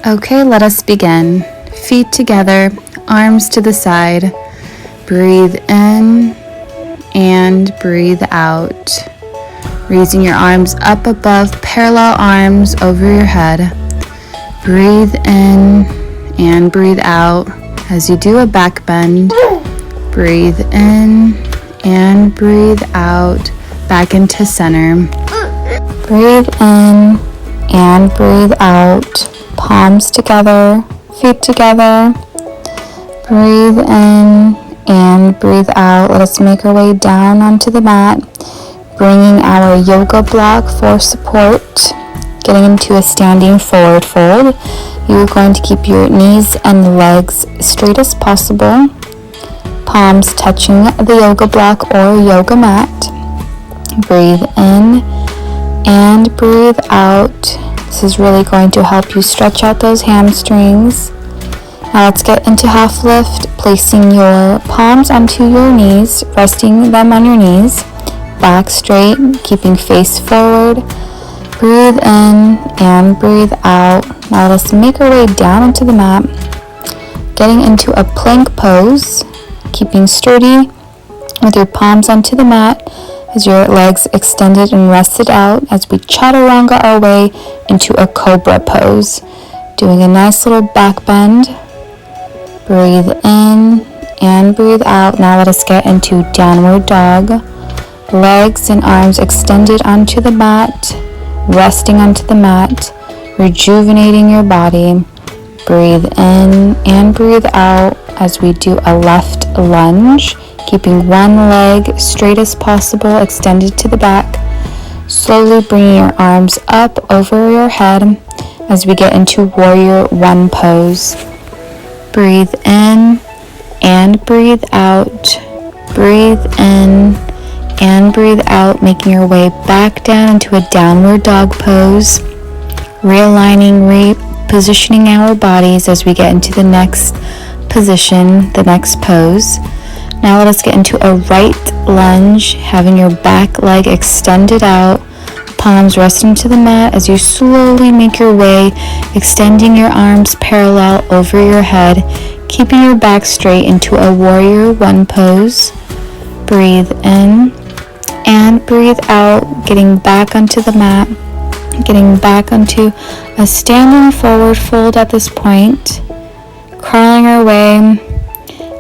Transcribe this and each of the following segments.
Okay, let us begin. Feet together, arms to the side. Breathe in and breathe out. Raising your arms up above, parallel arms over your head. Breathe in and breathe out as you do a back bend. Breathe in and breathe out, back into center. Breathe in and breathe out. Palms together, feet together. Breathe in and breathe out. Let us make our way down onto the mat, bringing our yoga block for support. Getting into a standing forward fold. You're going to keep your knees and legs straight as possible. Palms touching the yoga block or yoga mat. Breathe in and breathe out. This is really going to help you stretch out those hamstrings. Now let's get into half lift, placing your palms onto your knees, resting them on your knees, back straight, keeping face forward. Breathe in and breathe out. Now let's make our way down into the mat, getting into a plank pose, keeping sturdy with your palms onto the mat as your legs extended and rested out as we chaturanga our way into a cobra pose. Doing a nice little back bend. Breathe in and breathe out. Now let us get into downward dog. Legs and arms extended onto the mat, resting onto the mat, rejuvenating your body. Breathe in and breathe out as we do a left lunge, keeping one leg straight as possible, extended to the back. Slowly bringing your arms up over your head as we get into warrior one pose. Breathe in and breathe out. Breathe in and breathe out, making your way back down into a downward dog pose. Realigning, repositioning our bodies as we get into the next position, the next pose. Now let us get into a right lunge, having your back leg extended out, palms resting to the mat as you slowly make your way, extending your arms parallel over your head, keeping your back straight into a warrior one pose. Breathe in and breathe out, getting back onto the mat, getting back onto a standing forward fold at this point, crawling our way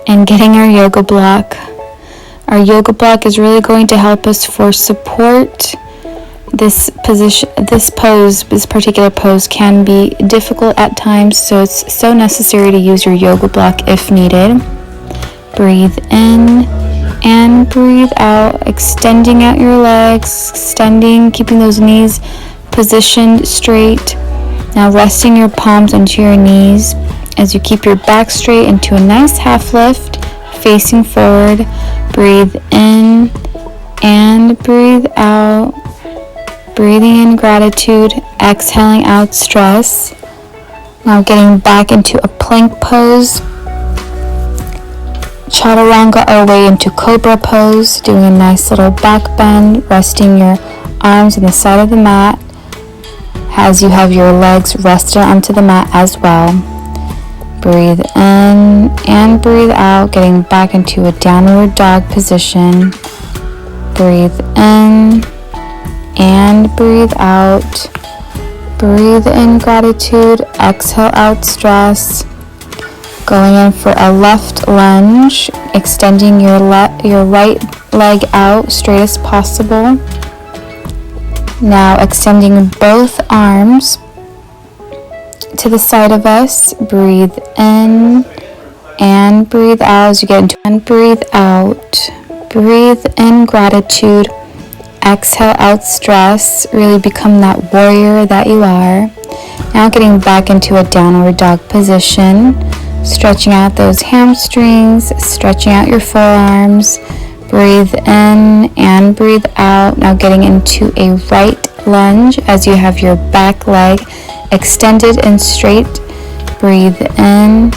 and getting our yoga block. Our yoga block is really going to help us for support. This position, this particular pose can be difficult at times, so it's so necessary to use your yoga block if needed. Breathe in and breathe out, extending out your legs, keeping those knees positioned straight. Now resting your palms onto your knees as you keep your back straight into a nice half lift, facing forward. Breathe in and breathe out. Breathing in gratitude, exhaling out stress. Now getting back into a plank pose. Chaturanga our way into cobra pose, doing a nice little back bend, resting your arms on the side of the mat as you have your legs rested onto the mat as well. Breathe in and breathe out, getting back into a downward dog position. Breathe in and breathe out. Breathe in gratitude, exhale out stress. Going in for a left lunge, extending your right leg out straight as possible. Now extending both arms to the side of us. Breathe in and breathe out as you get into and breathe out. Breathe in gratitude. Exhale out stress. Really become that warrior that you are. Now getting back into a downward dog position. Stretching out those hamstrings. Stretching out your forearms. Breathe in and breathe out. Now getting into a right lunge as you have your back leg extended and straight. Breathe in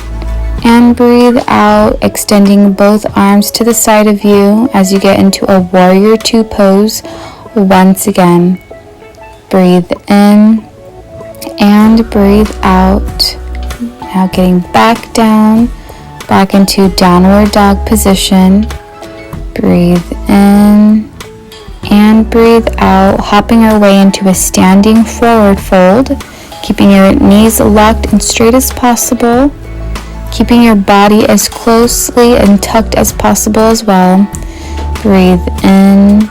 and breathe out, extending both arms to the side of you as you get into a warrior two pose once again. Breathe in and breathe out. Now getting back down, back into downward dog position. Breathe in and breathe out, hopping our way into a standing forward fold, keeping your knees locked and straight as possible, keeping your body as closely and tucked as possible as well. Breathe in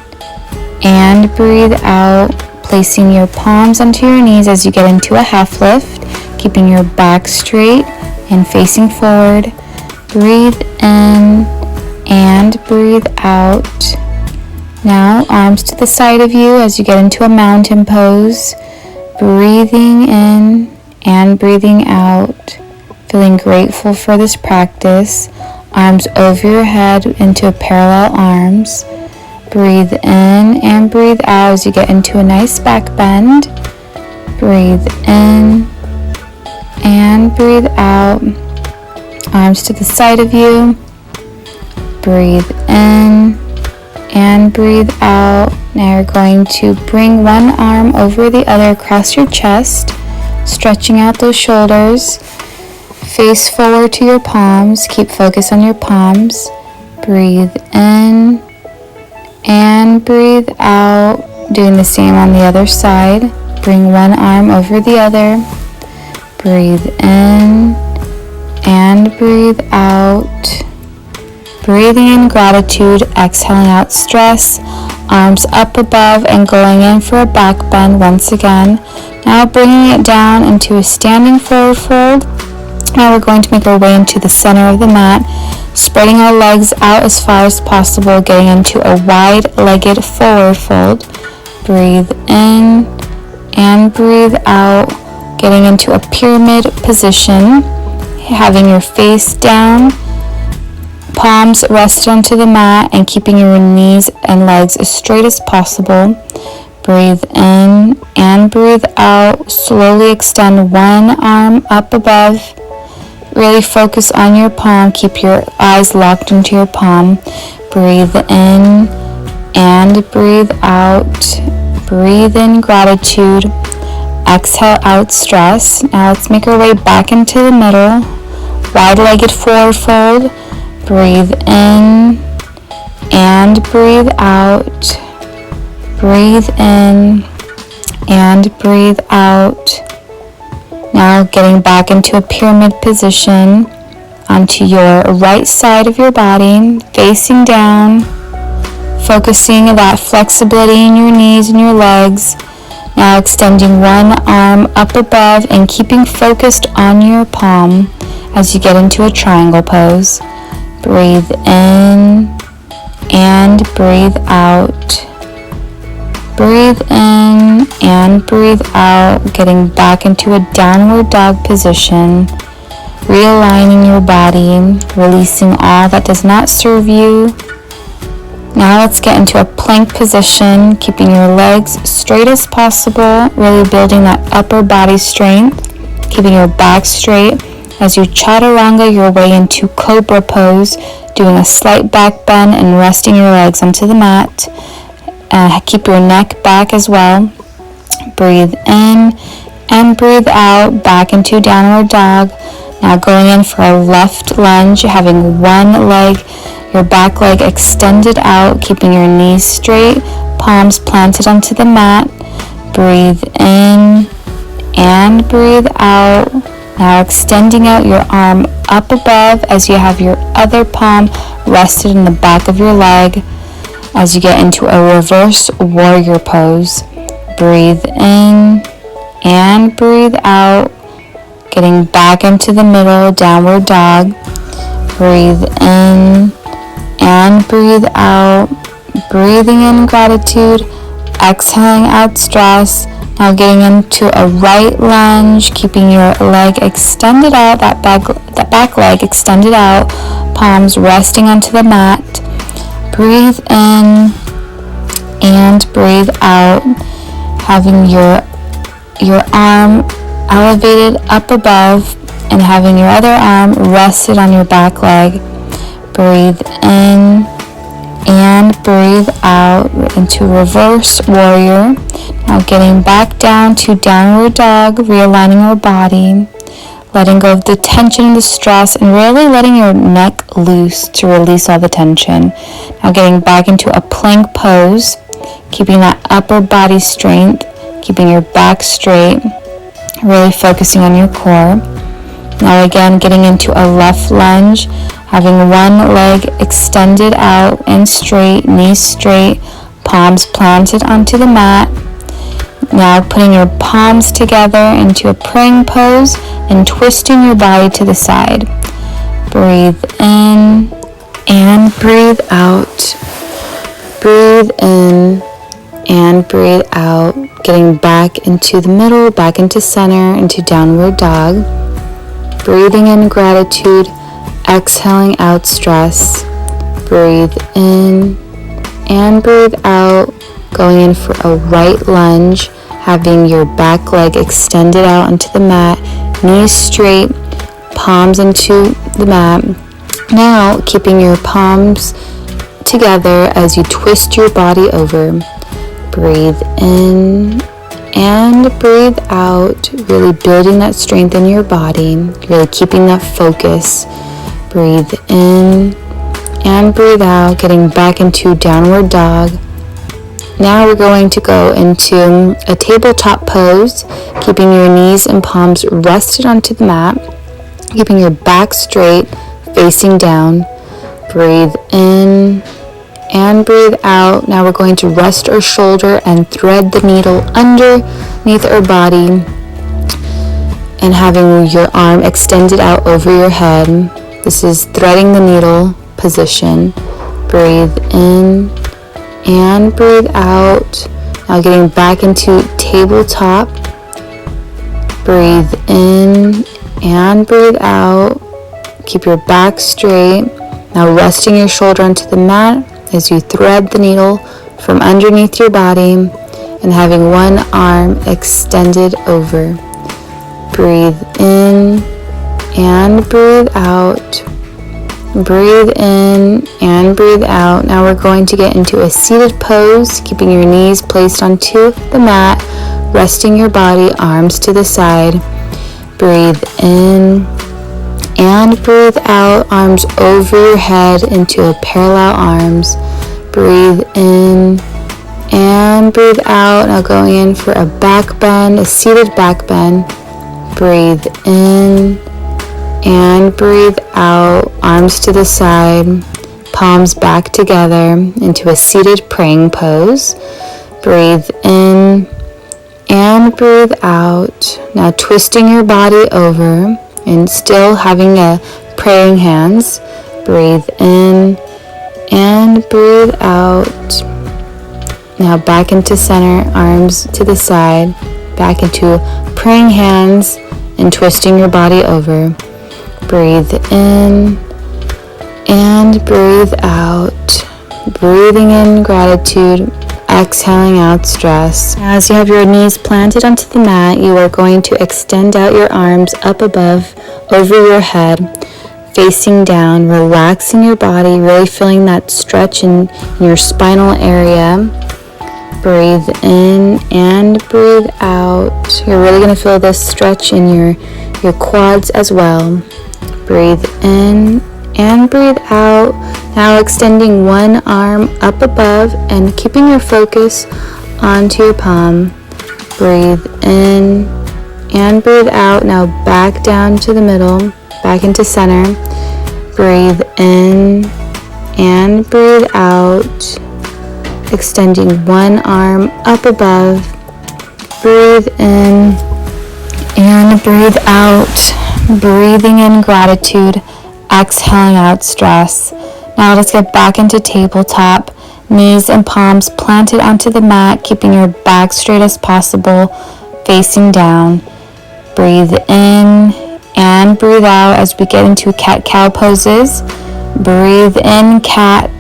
and breathe out, placing your palms onto your knees as you get into a half lift, keeping your back straight and facing forward. Breathe in and breathe out. Now arms to the side of you as you get into a mountain pose, breathing in and breathing out, feeling grateful for this practice. Arms over your head into parallel arms. Breathe in and breathe out as you get into a nice back bend. Breathe in and breathe out. Arms to the side of you. Breathe in and breathe out. Now you're going to bring one arm over the other across your chest, stretching out those shoulders. Face forward to your palms. Keep focus on your palms. Breathe in and breathe out. Doing the same on the other side. Bring one arm over the other. Breathe in and breathe out. Breathing in gratitude, exhaling out stress. Arms up above and going in for a back bend once again. Now bringing it down into a standing forward fold. Now we're going to make our way into the center of the mat, spreading our legs out as far as possible, getting into a wide-legged forward fold. Breathe in and breathe out, getting into a pyramid position, having your face down, palms rested onto the mat, and keeping your knees and legs as straight as possible. Breathe in and breathe out. Slowly extend one arm up above. Really focus on your palm. Keep your eyes locked into your palm. Breathe in and breathe out. Breathe in gratitude. Exhale out stress. Now let's make our way back into the middle. Wide-legged forward fold. Breathe in and breathe out. Breathe in and breathe out. Now getting back into a pyramid position onto your right side of your body, facing down, focusing that flexibility in your knees and your legs. Now extending one arm up above and keeping focused on your palm as you get into a triangle pose. Breathe in and breathe out. Breathe in and breathe out, getting back into a downward dog position, realigning your body, releasing all that does not serve you. Now let's get into a plank position, keeping your legs straight as possible, really building that upper body strength, keeping your back straight as you chaturanga your way into cobra pose, doing a slight back bend and resting your legs onto the mat. Keep your neck back as well. Breathe in and breathe out, back into downward dog. Now going in for a left lunge, having one leg, your back leg extended out, keeping your knees straight, palms planted onto the mat. Breathe in and breathe out. Now extending out your arm up above as you have your other palm rested in the back of your leg as you get into a reverse warrior pose. Breathe in and breathe out, getting back into the middle downward dog. Breathe in and breathe out, breathing in gratitude, exhaling out stress. Now getting into a right lunge, keeping your leg extended out, that back leg extended out, palms resting onto the mat. Breathe in and breathe out, having your arm elevated up above and having your other arm rested on your back leg. Breathe in and breathe out into reverse warrior. Now getting back down to downward dog, realigning our body, letting go of the tension and the stress, and really letting your neck loose to release all the tension. Now getting back into a plank pose, keeping that upper body strength, keeping your back straight, really focusing on your core. Now again, getting into a left lunge, having one leg extended out and straight, knees straight, palms planted onto the mat. Now putting your palms together into a praying pose and twisting your body to the side. Breathe in and breathe out. Breathe in and breathe out. Getting back into the middle, back into center, into downward dog. Breathing in gratitude, exhaling out stress. Breathe in and breathe out. Going in for a right lunge, having your back leg extended out onto the mat, knees straight, palms into the mat. Now keeping your palms together as you twist your body over. Breathe in and breathe out, really building that strength in your body, really keeping that focus. Breathe in and breathe out, getting back into downward dog. Now we're going to go into a tabletop pose, keeping your knees and palms rested onto the mat, keeping your back straight, facing down. Breathe in and breathe out. Now we're going to rest our shoulder and thread the needle underneath our body, and having your arm extended out over your head. This is threading the needle position. Breathe in and breathe out. Now getting back into tabletop. Breathe in and breathe out. Keep your back straight. Now resting your shoulder onto the mat as you thread the needle from underneath your body and having one arm extended over. Breathe in and breathe out. Breathe in and breathe out. Now we're going to get into a seated pose, keeping your knees placed onto the mat, resting your body, arms to the side. Breathe in and breathe out, arms over your head into a parallel arms. Breathe in and breathe out. Now going in for a back bend, a seated back bend. Breathe in and breathe out, arms to the side, palms back together into a seated praying pose. Breathe in and breathe out. Now twisting your body over and still having a praying hands. Breathe in and breathe out. Now back into center, arms to the side, back into praying hands and twisting your body over. Breathe in and breathe out. Breathing in gratitude, exhaling out stress. As you have your knees planted onto the mat, you are going to extend out your arms up above, over your head, facing down, relaxing your body, really feeling that stretch in your spinal area. Breathe in and breathe out. You're really going to feel this stretch in your quads as well. Breathe in and breathe out. Now extending one arm up above and keeping your focus onto your palm. Breathe in and breathe out. Now back down to the middle, back into center. Breathe in and breathe out. Extending one arm up above. Breathe in and breathe out. Breathing in gratitude, exhaling out stress. Now let's get back into tabletop. Knees and palms planted onto the mat, keeping your back straight as possible, facing down. Breathe in and breathe out as we get into cat-cow poses. Breathe in cat,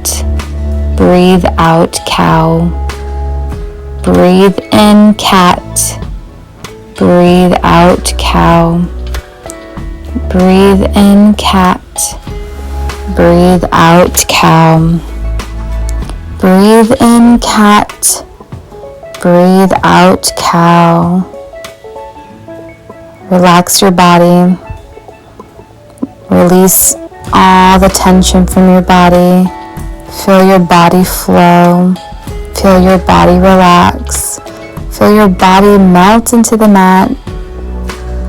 breathe out cow. Breathe in cat, breathe out cow. Breathe in cat, breathe out cow. Breathe in cat, breathe out cow. Relax your body. Release all the tension from your body. Feel your body flow. Feel your body relax. Feel your body melt into the mat,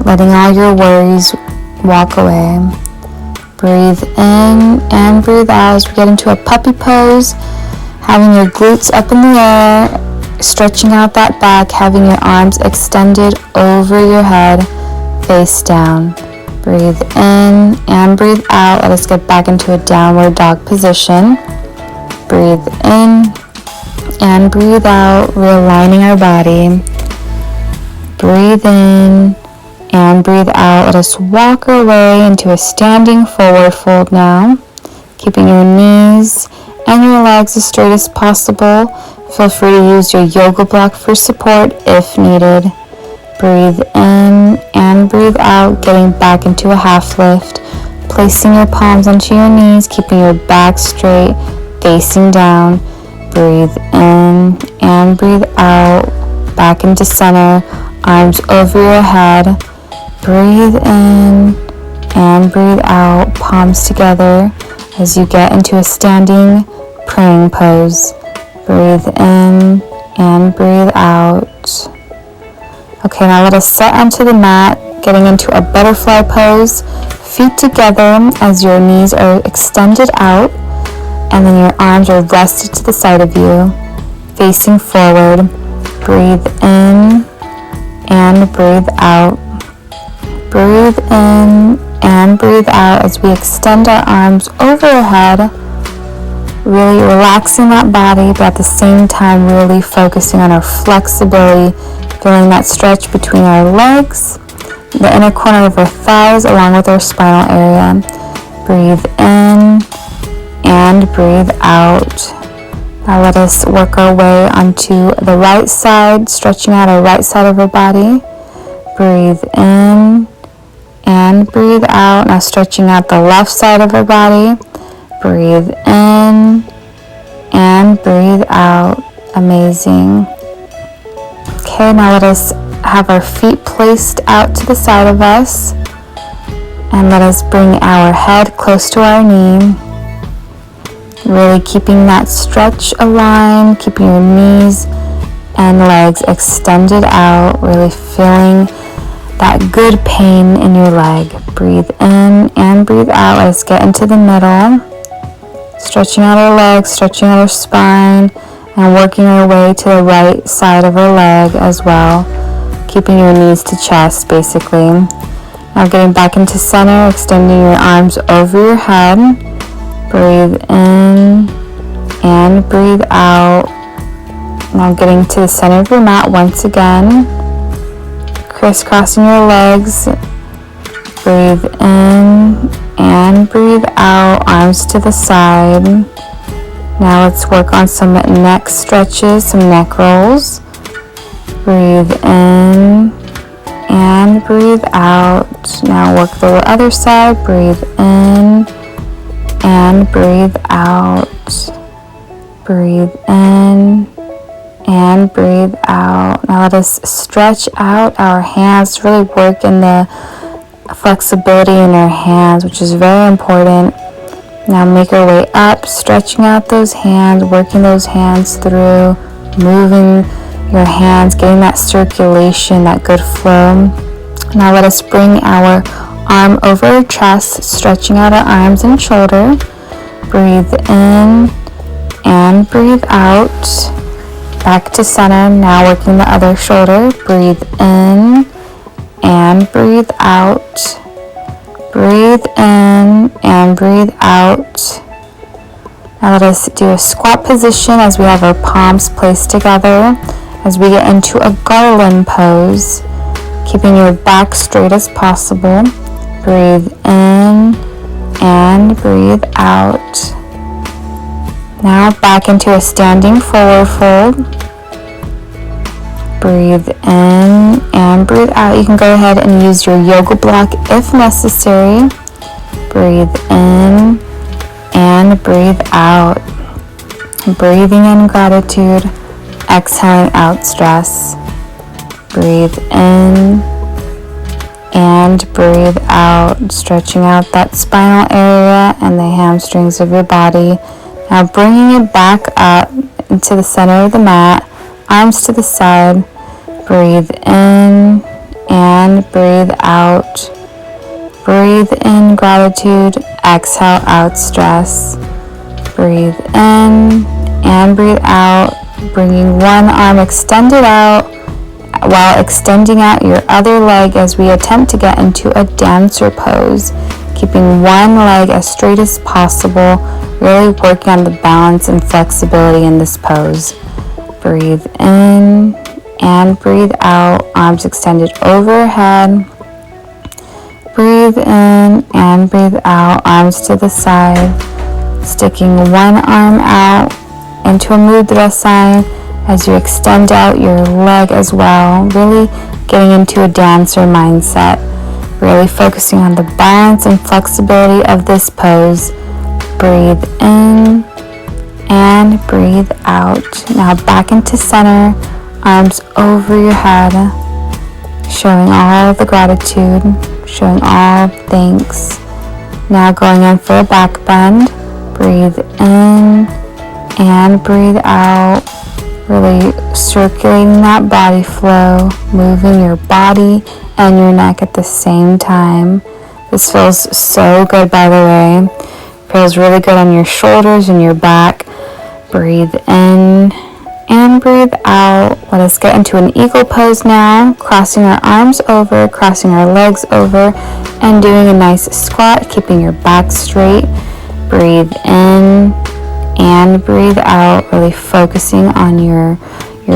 letting all your worries walk away. Breathe in and breathe out as we get into a puppy pose, having your glutes up in the air, stretching out that back, having your arms extended over your head, face down. Breathe in and breathe out. Let us get back into a downward dog position. Breathe in and breathe out, realigning our body. Breathe in and breathe out. Let us walk our way into a standing forward fold now, keeping your knees and your legs as straight as possible. Feel free to use your yoga block for support if needed. Breathe in and breathe out, getting back into a half lift, placing your palms onto your knees, keeping your back straight, facing down. Breathe in and breathe out, back into center, arms over your head. Breathe in and breathe out, palms together as you get into a standing praying pose. Breathe in and breathe out. Okay, now let us set onto the mat, getting into a butterfly pose, feet together as your knees are extended out, and then your arms are rested to the side of you, facing forward. Breathe in and breathe out. Breathe in and breathe out as we extend our arms over our head, really relaxing that body, but at the same time really focusing on our flexibility, feeling that stretch between our legs, the inner corner of our thighs, along with our spinal area. Breathe in and breathe out. Now let us work our way onto the right side, stretching out our right side of our body. Breathe in and breathe out. Now stretching out the left side of our body. Breathe in and breathe out. Amazing. Okay, now let us have our feet placed out to the side of us, and let us bring our head close to our knee. Really keeping that stretch aligned, keeping your knees and legs extended out, really feeling that good pain in your leg. Breathe in and breathe out. Let's get into the middle, stretching out our legs, stretching out our spine, and working our way to the right side of our leg as well, keeping your knees to chest basically. Now getting back into center, extending your arms over your head. Breathe in and breathe out. Now getting to the center of your mat once again, crisscrossing your legs. Breathe in and breathe out, arms to the side. Now let's work on some neck stretches, some neck rolls. Breathe in and breathe out. Now work the other side. Breathe in and breathe out. Breathe in and breathe out. Now let us stretch out our hands, really work in the flexibility in our hands, which is very important. Now make our way up, stretching out those hands, working those hands through, moving your hands, getting that circulation, that good flow. Now let us bring our arm over our chest, stretching out our arms and shoulder. Breathe in and breathe out. Back to center, now working the other shoulder. Breathe in and breathe out. Breathe in and breathe out. Now let us do a squat position as we have our palms placed together as we get into a garland pose, keeping your back straight as possible. Breathe in and breathe out. Now back into a standing forward fold. Breathe in and breathe out. You can go ahead and use your yoga block if necessary. Breathe in and breathe out. Breathing in gratitude, exhaling out stress. Breathe in and breathe out, stretching out that spinal area and the hamstrings of your body. Now bringing it back up into the center of the mat, arms to the side. Breathe in and breathe out. Breathe in gratitude, exhale out stress. Breathe in and breathe out, bringing one arm extended out while extending out your other leg as we attempt to get into a dancer pose, keeping one leg as straight as possible, really working on the balance and flexibility in this pose. Breathe in and breathe out, arms extended overhead. Breathe in and breathe out, arms to the side, sticking one arm out into a mudra sign as you extend out your leg as well, really getting into a dancer mindset, really focusing on the balance and flexibility of this pose. Breathe in and breathe out. Now back into center, arms over your head, showing all the gratitude, showing all thanks. Now going in for a back bend. Breathe in and breathe out, really circulating that body flow, moving your body and your neck at the same time. This feels so good, by the way. Feels really good on your shoulders and your back. Breathe in and breathe out. Let us get into an eagle pose now, crossing our arms over, crossing our legs over, and doing a nice squat, keeping your back straight. Breathe in and breathe out, really focusing on your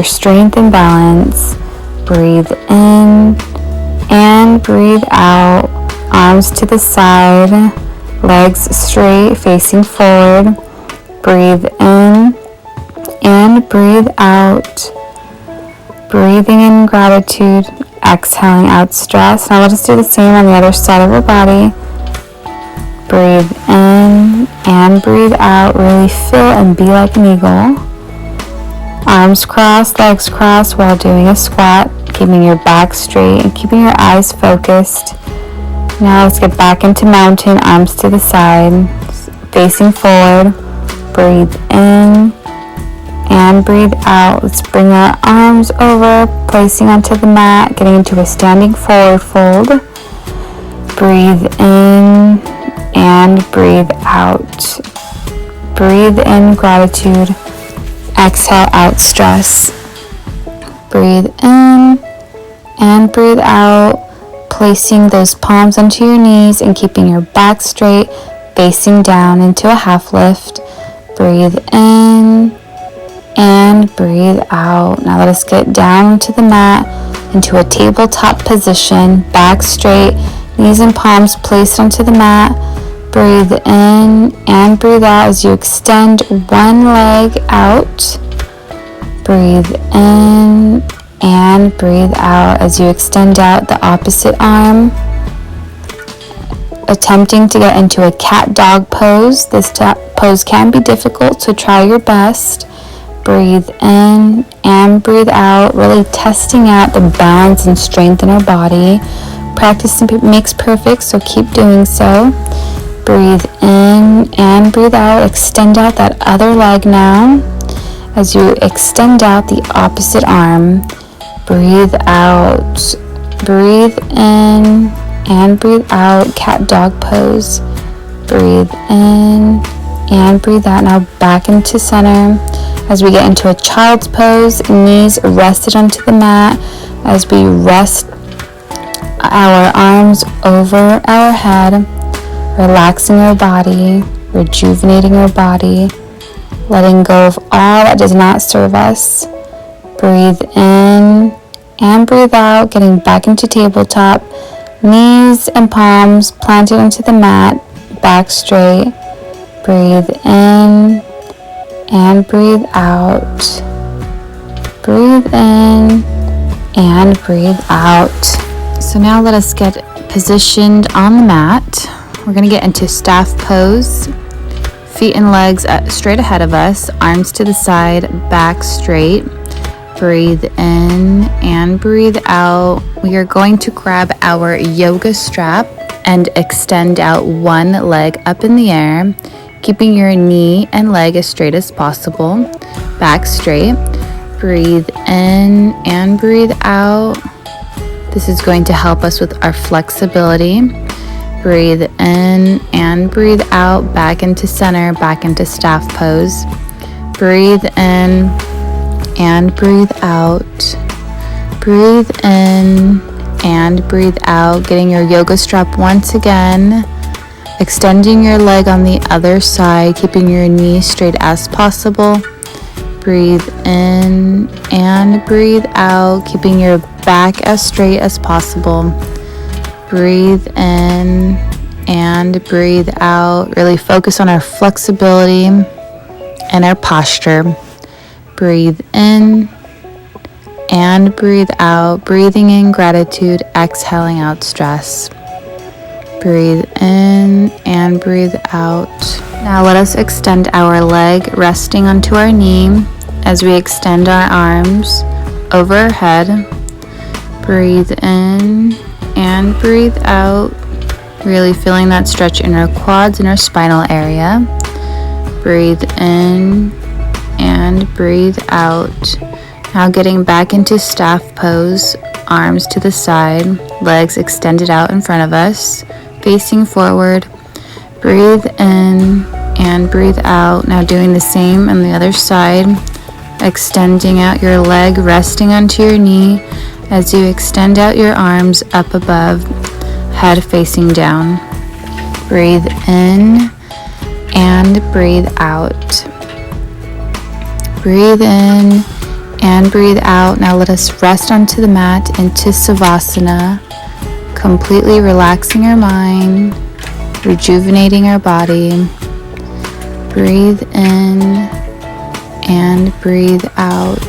strength and balance. Breathe in and breathe out, arms to the side, legs straight, facing forward. Breathe in and breathe out. Breathing in gratitude, exhaling out stress. Now let us do the same on the other side of our body. Breathe in and breathe out. Really fill and be like an eagle. Arms crossed, legs crossed while doing a squat, keeping your back straight and keeping your eyes focused. Now let's get back into mountain, arms to the side, facing forward. Breathe in and breathe out. Let's bring our arms over, placing onto the mat, getting into a standing forward fold. Breathe in and breathe out. Breathe in gratitude, exhale out stress. Breathe in and breathe out, placing those palms onto your knees and keeping your back straight, facing down into a half lift. Breathe in and breathe out. Now let us get down to the mat into a tabletop position, back straight, knees and palms placed onto the mat. Breathe in and breathe out as you extend one leg out. Breathe in and breathe out as you extend out the opposite arm. Attempting to get into a cat-dog pose. This pose can be difficult, so try your best. Breathe in and breathe out, really testing out the balance and strength in our body. Practice makes perfect, so keep doing so. Breathe in and breathe out. Extend out that other leg now as you extend out the opposite arm. Breathe out. Breathe in and breathe out. Cat dog pose. Breathe in and breathe out. Now back into center as we get into a child's pose. Knees rested onto the mat as we rest our arms over our head. Relaxing our body, rejuvenating our body, letting go of all that does not serve us. Breathe in and breathe out, getting back into tabletop. Knees and palms planted onto the mat, back straight. Breathe in and breathe out. Breathe in and breathe out. So now let us get positioned on the mat. We're going to get into staff pose, Feet and legs straight ahead of us, arms to the side, back straight. Breathe in and breathe out. We are going to grab our yoga strap and extend out one leg up in the air, keeping your knee and leg as straight as possible. Back straight. Breathe in and breathe out. This is going to help us with our flexibility. Breathe in and breathe out, back into center, back into staff pose. Breathe in and breathe out. Breathe in and breathe out, getting your yoga strap once again. Extending your leg on the other side, keeping your knee straight as possible. Breathe in and breathe out, keeping your back as straight as possible. Breathe in and breathe out. Really focus on our flexibility and our posture. Breathe in and breathe out. Breathing in gratitude, exhaling out stress. Breathe in and breathe out. Now let us extend our leg, resting onto our knee as we extend our arms over our head. Breathe in and breathe out. Really feeling that stretch in our quads and our spinal area. Breathe in and breathe out. Now getting back into staff pose, arms to the side, legs extended out in front of us, facing forward. Breathe in and breathe out. Now doing the same on the other side, extending out your leg, resting onto your knee as you extend out your arms up above, head facing down. Breathe in and breathe out. Breathe in and breathe out. Now let us rest onto the mat into Savasana, completely relaxing our mind, rejuvenating our body. Breathe in and breathe out.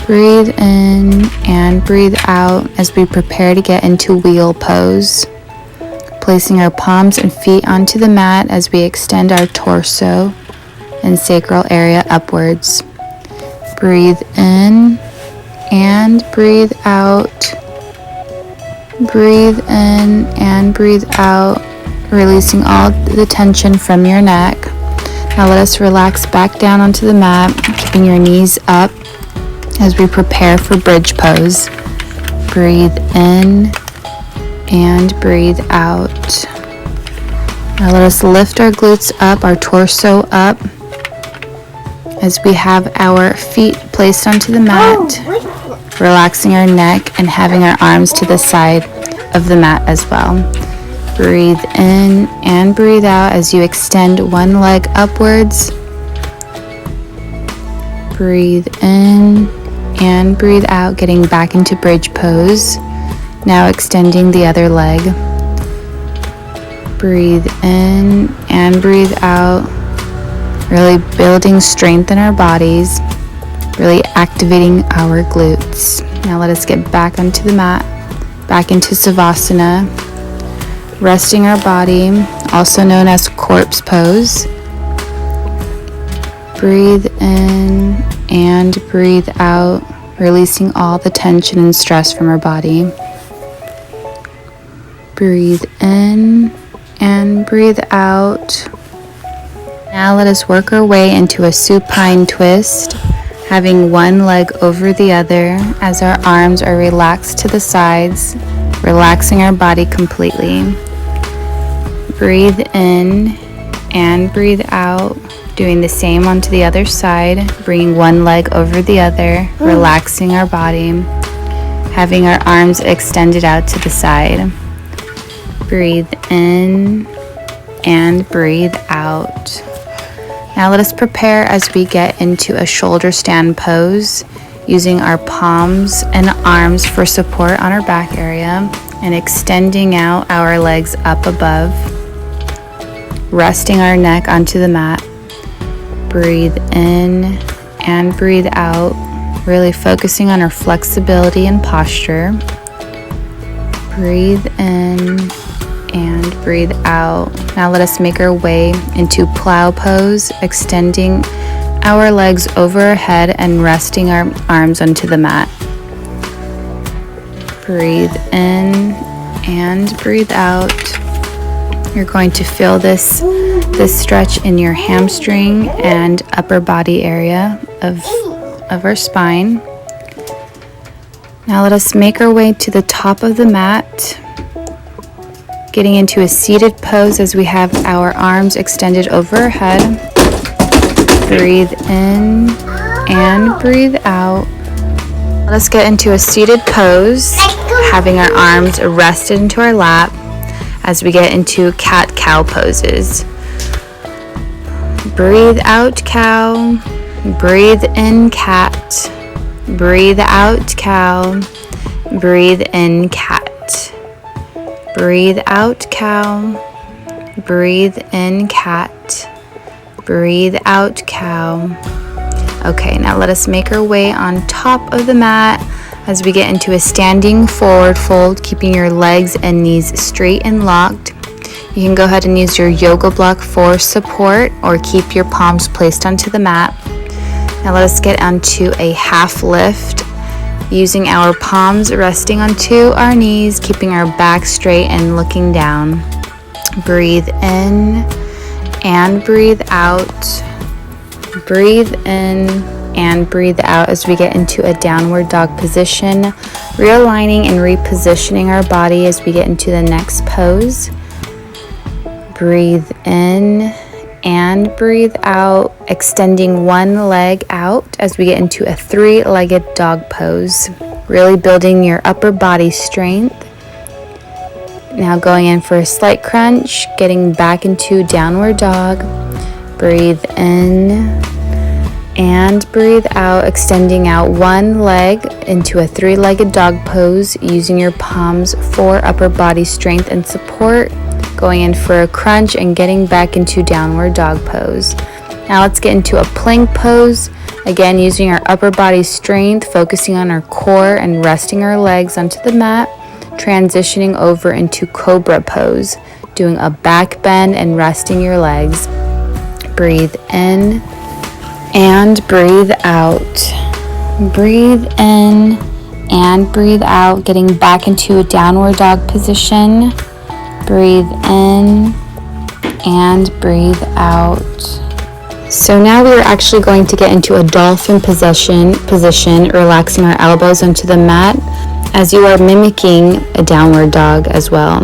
Breathe in and breathe out as we prepare to get into wheel pose. Placing our palms and feet onto the mat as we extend our torso and sacral area upwards. Breathe in and breathe out. Breathe in and breathe out, releasing all the tension from your neck. Now let us relax back down onto the mat, keeping your knees up as we prepare for bridge pose. Breathe in and breathe out. Now let us lift our glutes up, our torso up, as we have our feet placed onto the mat, relaxing our neck and having our arms to the side of the mat as well. Breathe in and breathe out as you extend one leg upwards. Breathe in and breathe out, getting back into bridge pose. Now extending the other leg. Breathe in and breathe out, really building strength in our bodies, really activating our glutes. Now let us get back onto the mat, back into Savasana, resting our body, also known as corpse pose. Breathe in and breathe out, releasing all the tension and stress from our body. Breathe in and breathe out. Now let us work our way into a supine twist, having one leg over the other as our arms are relaxed to the sides, relaxing our body completely. Breathe in and breathe out, doing the same onto the other side, bringing one leg over the other, relaxing our body, having our arms extended out to the side. Breathe in and breathe out. Now let us prepare as we get into a shoulder stand pose, using our palms and arms for support on our back area and extending out our legs up above, resting our neck onto the mat. Breathe in and breathe out, really focusing on our flexibility and posture. Breathe in and breathe out. Now let us make our way into plow pose, extending our legs over our head and resting our arms onto the mat. Breathe in and breathe out. You're going to feel this stretch in your hamstring and upper body area of our spine. Now let us make our way to the top of the mat, getting into a seated pose as we have our arms extended over our head. Breathe in and breathe out. Let us get into a seated pose, having our arms rested into our lap as we get into cat-cow poses. Breathe out, cow. Breathe in, cat. Breathe out, cow. Breathe in, cat. Breathe out, cow. Breathe in, cat. Breathe out, cow. Okay, now let us make our way on top of the mat as we get into a standing forward fold, keeping your legs and knees straight and locked. You can go ahead and use your yoga block for support or keep your palms placed onto the mat. Now let us get onto a half lift, using our palms resting onto our knees, keeping our back straight and looking down. Breathe in and breathe out. Breathe in and breathe out as we get into a downward dog position, realigning and repositioning our body as we get into the next pose. Breathe in and breathe out, extending one leg out as we get into a three-legged dog pose, really building your upper body strength. Now going in for a slight crunch, getting back into downward dog. Breathe in and breathe out, extending out one leg into a three-legged dog pose, using your palms for upper body strength and support. Going in for a crunch and getting back into downward dog pose. Now let's get into a plank pose. Again, using our upper body strength, focusing on our core and resting our legs onto the mat, transitioning over into cobra pose, doing a back bend and resting your legs. Breathe in and breathe out. Breathe in and breathe out, getting back into a downward dog position. Breathe in and breathe out. So now we are actually going to get into a dolphin position, relaxing our elbows onto the mat as you are mimicking a downward dog as well.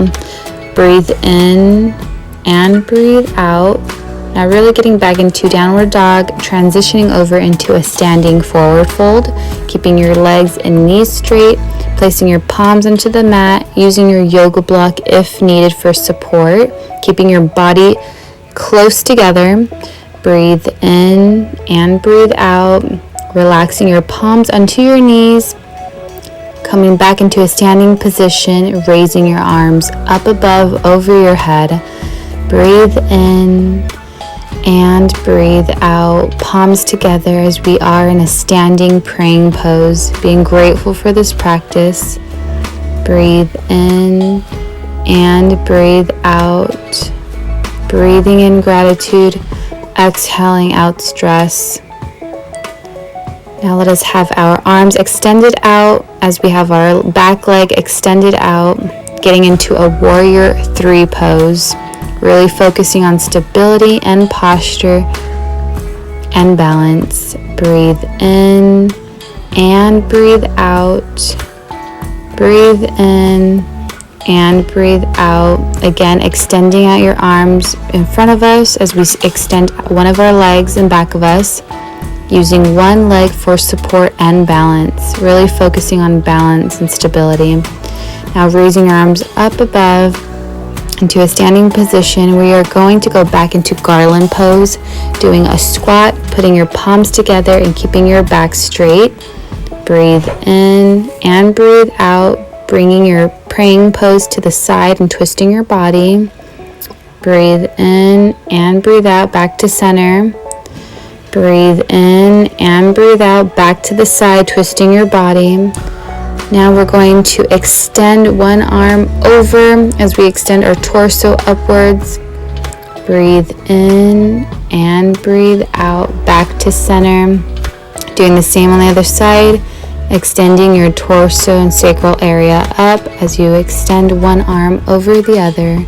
Breathe in and breathe out. Now really getting back into downward dog, transitioning over into a standing forward fold, keeping your legs and knees straight, placing your palms onto the mat, using your yoga block if needed for support, keeping your body close together. Breathe in and breathe out, relaxing your palms onto your knees, coming back into a standing position, raising your arms up above over your head. Breathe in and breathe out, palms together as we are in a standing praying pose, being grateful for this practice. Breathe in and breathe out, breathing in gratitude, exhaling out stress. Now let us have our arms extended out as we have our back leg extended out, getting into a warrior 3 pose. Really focusing on stability and posture and balance. Breathe in and breathe out. Breathe in and breathe out. Again, extending out your arms in front of us as we extend one of our legs in back of us, using one leg for support and balance. Really focusing on balance and stability. Now raising your arms up above into a standing position. We are going to go back into garland pose, doing a squat, putting your palms together and keeping your back straight. Breathe in and breathe out, bringing your praying pose to the side and twisting your body. Breathe in and breathe out, back to center. Breathe in and breathe out, back to the side, twisting your body. Now we're going to extend one arm over as we extend our torso upwards. Breathe in and breathe out, back to center. Doing the same on the other side, extending your torso and sacral area up as you extend one arm over the other,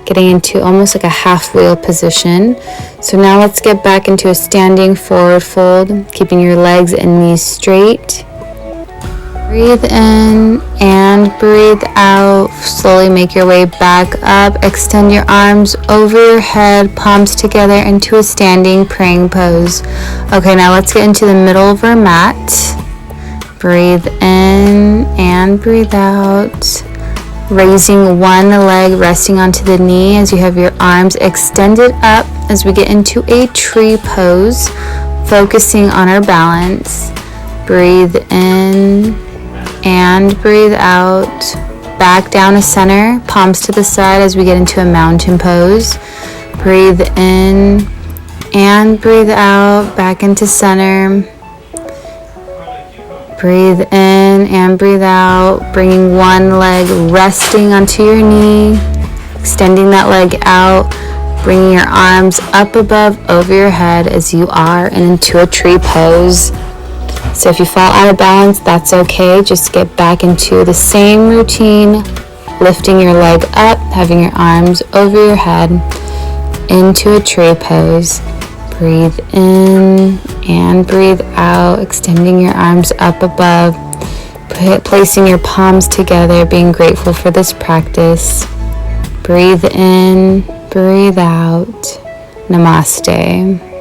getting into almost like a half wheel position. So now let's get back into a standing forward fold, keeping your legs and knees straight. Breathe in and breathe out. Slowly make your way back up. Extend your arms over your head, palms together into a standing praying pose. Okay, now let's get into the middle of our mat. Breathe in and breathe out. Raising one leg, resting onto the knee as you have your arms extended up as we get into a tree pose, focusing on our balance. Breathe in and breathe out. Back down to center, palms to the side as we get into a mountain pose. Breathe in and breathe out, back into center. Breathe in and breathe out, bringing one leg resting onto your knee, extending that leg out, bringing your arms up above over your head as you are into a tree pose. So if you fall out of balance, that's okay. Just get back into the same routine, lifting your leg up, having your arms over your head, into a tree pose. Breathe in and breathe out, extending your arms up above, placing your palms together, being grateful for this practice. Breathe in, breathe out. Namaste.